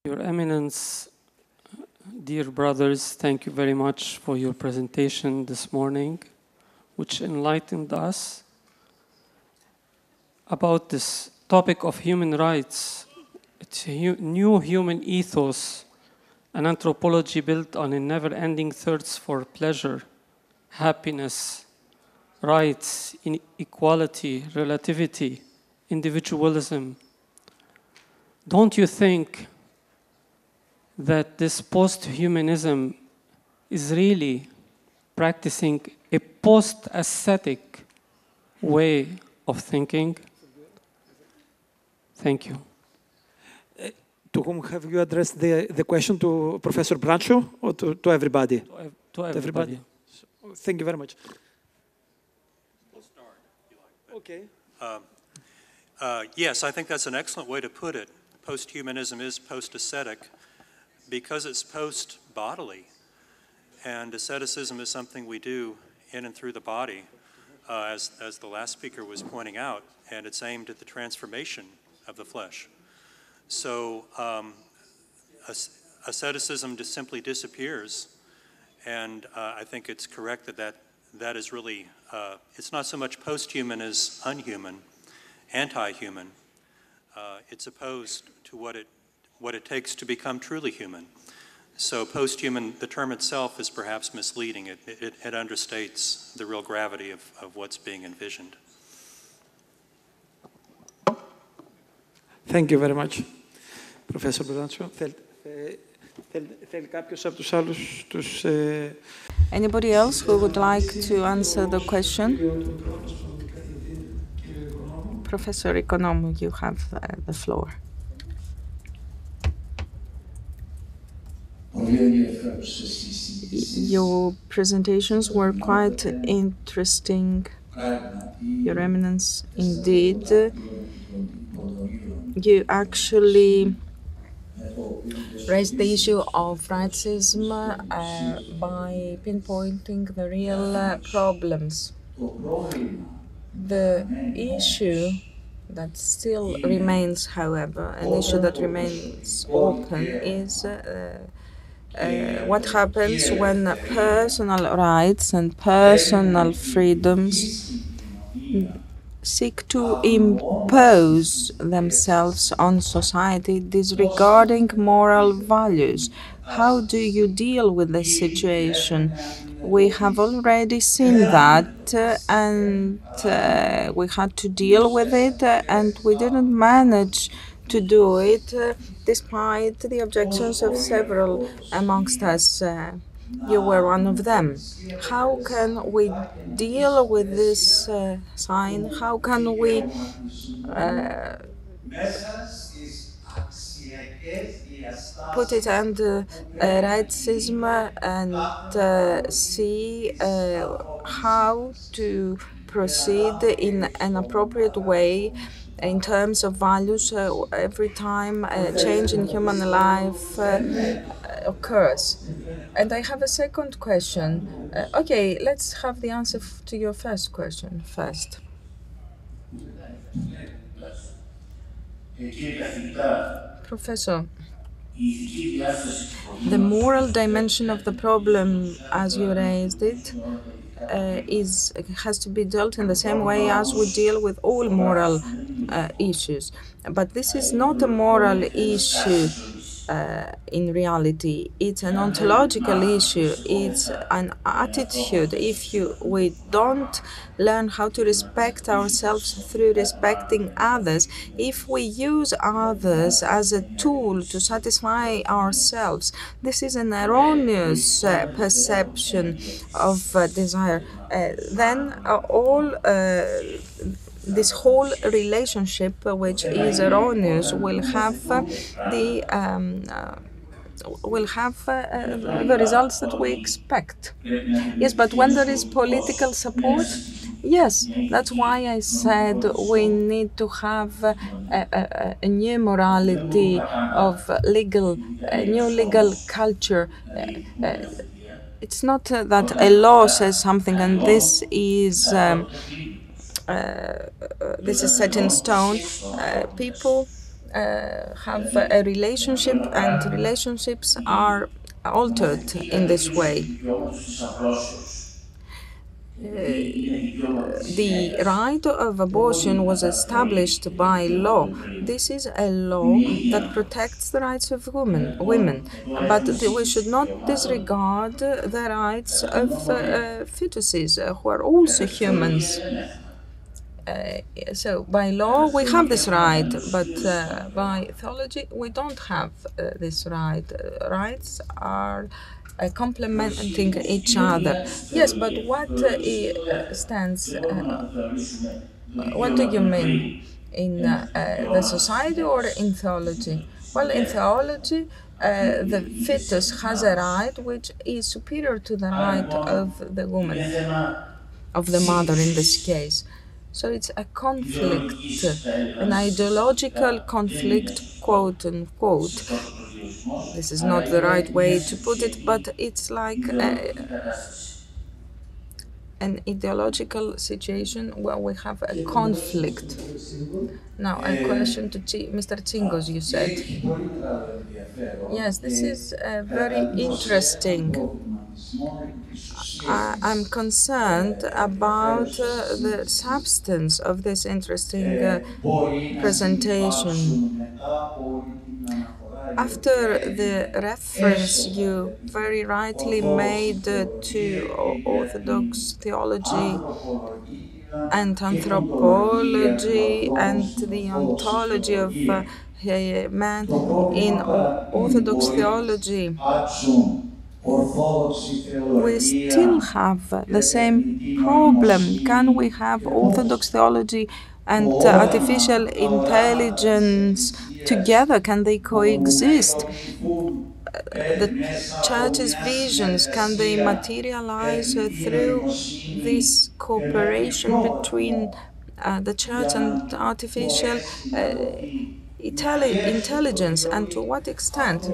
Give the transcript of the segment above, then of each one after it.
Your Eminence, dear brothers, thank you very much for your presentation this morning, which enlightened us about this topic of human rights. It's a new human ethos, an anthropology built on a never-ending thirst for pleasure, happiness, rights, equality, relativity, individualism. Don't you think that this post-humanism is really practicing a post-aesthetic way of thinking? Thank you. To whom have you addressed the question? To Professor Bradshaw or to everybody? To everybody. Thank you very much. We'll start, if you like. Okay. Yes, I think that's an excellent way to put it. Post-humanism is post-ascetic because it's post-bodily. And asceticism is something we do in and through the body, as the last speaker was pointing out, and it's aimed at the transformation of the flesh. So asceticism just simply disappears, and I think it's correct that is really, it's not so much post-human as unhuman, anti-human. It's opposed to what it takes to become truly human. So post-human, the term itself is perhaps misleading. It understates the real gravity of what's being envisioned. Thank you very much, Professor Bradshaw. Θέλει κάποιος από τους άλλους τους... Anybody else who would like to answer the question? Professor Economou, you have the floor. Your presentations were quite interesting, Your Eminence, indeed. You actually raised the issue of racism by pinpointing the real problems. The issue that still remains, however, an issue that remains open is what happens when personal rights and personal freedoms seek to impose themselves on society disregarding moral values. How do you deal with this situation? We have already seen that and we had to deal with it and we didn't manage to do it despite the objections of several amongst us. You were one of them. How can we deal with this sign? How can we put it under racism and see how to proceed in an appropriate way in terms of values every time a change in human life occurs? And I have a second question. Okay, let's have the answer to your first question first. Professor, the moral dimension of the problem, as you raised it, has to be dealt in the same way as we deal with all moral issues. But this is not a moral issue in reality. It's an ontological issue. It's an attitude. If we don't learn how to respect ourselves through respecting others, if we use others as a tool to satisfy ourselves, this is an erroneous perception of desire. Then this whole relationship, which is erroneous, will have the results that we expect. Yes, but when there is political support, yes, that's why I said we need to have a new morality of new legal culture. It's not that a law says something and this is set in stone. People have a relationship, and relationships are altered in this way. The right of abortion was established by law. This is a law that protects the rights of women, but we should not disregard the rights of fetuses, who are also humans. So by law we have this right, but by theology we don't have this right. Rights are complementing each other. Yes, but what stands? What do you mean? In the society or in theology? Well, in theology, the fetus has a right which is superior to the right of the woman, of the mother in this case. So it's a conflict, an ideological conflict, quote unquote. This is not the right way to put it, but it's like an ideological situation where we have a conflict. Now, a question to Mr. Tsingos, you said. Yes, this is very interesting. I'm concerned about the substance of this interesting presentation. After the reference you very rightly made to Orthodox theology and anthropology and the ontology of man in Orthodox theology, we still have the same problem. Can we have Orthodox theology and artificial intelligence together? Can they coexist? The Church's visions, can they materialize through this cooperation between the Church and artificial intelligence, and to what extent?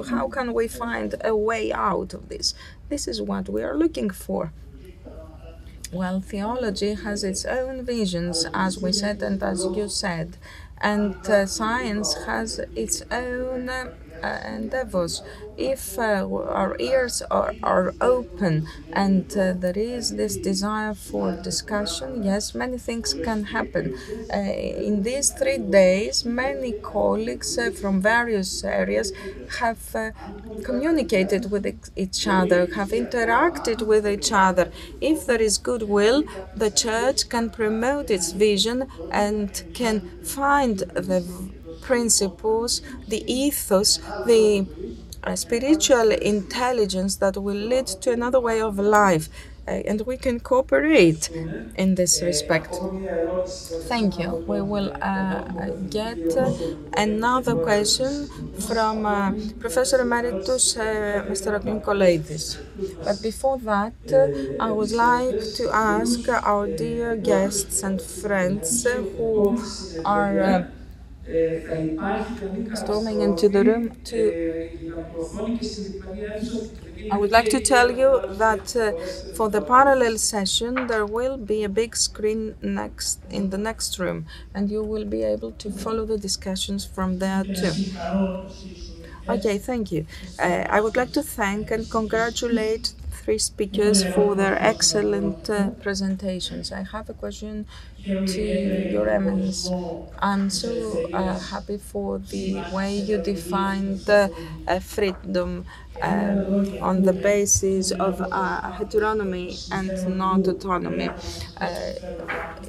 How can we find a way out of this? This is what we are looking for. Well, theology has its own visions, as we said and as you said, and science has its own endeavors. If our ears are open and there is this desire for discussion, yes, many things can happen. In these 3 days, many colleagues from various areas have communicated with each other, have interacted with each other. If there is goodwill, the Church can promote its vision and can find the principles, the ethos, the spiritual intelligence that will lead to another way of life, and we can cooperate in this respect. Thank you. We will get another question from Professor Emeritus Mr. Nikolaos. But before that, I would like to ask our dear guests and friends who are storming into the room I would like to tell you that for the parallel session there will be a big screen in the next room, and you will be able to follow the discussions from there too. Okay, thank you. I would like to thank and congratulate 3 speakers for their excellent presentations. I have a question to Your Eminence. I'm so happy for the way you defined freedom on the basis of heteronomy and not autonomy.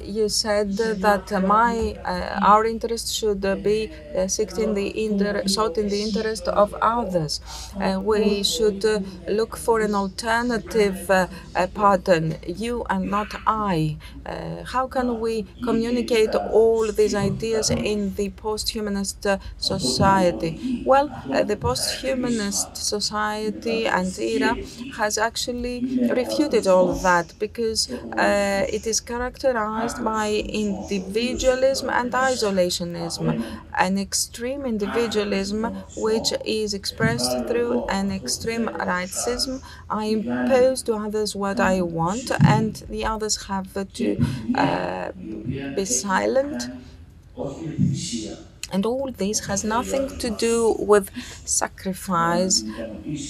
You said that our interest should be sought in the interest of others. We should look for an alternative pattern, you and not I. How can we communicate all these ideas in the post-humanist society? Well, the post-humanist society and era has actually refuted all that, because it is characterized by individualism and isolationism, an extreme individualism which is expressed through an extreme rightism. I impose to others what I want, and the others have to be silent. And all this has nothing to do with sacrifice,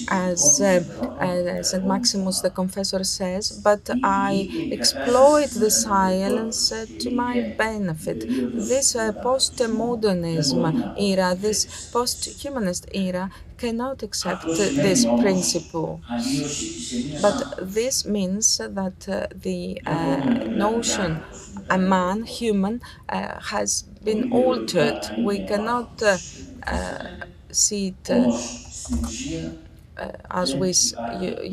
as St. Maximus the Confessor says, but I exploit the silence to my benefit. This postmodernism era, this posthumanist era, cannot accept this principle. But this means that the notion, a man, human, has been altered. We cannot see it as we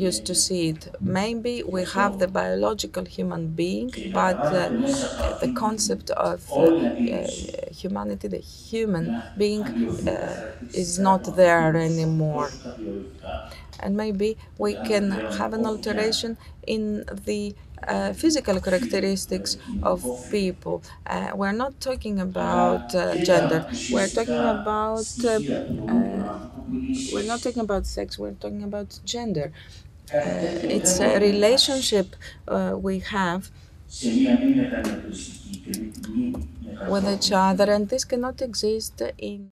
used to see it. Maybe we have the biological human being, but the concept of humanity, the human being, is not there anymore. And maybe we can have an alteration in the physical characteristics of people. We're not talking about gender. We're talking about we're not talking about sex. We're talking about gender. It's a relationship we have with each other, and this cannot exist in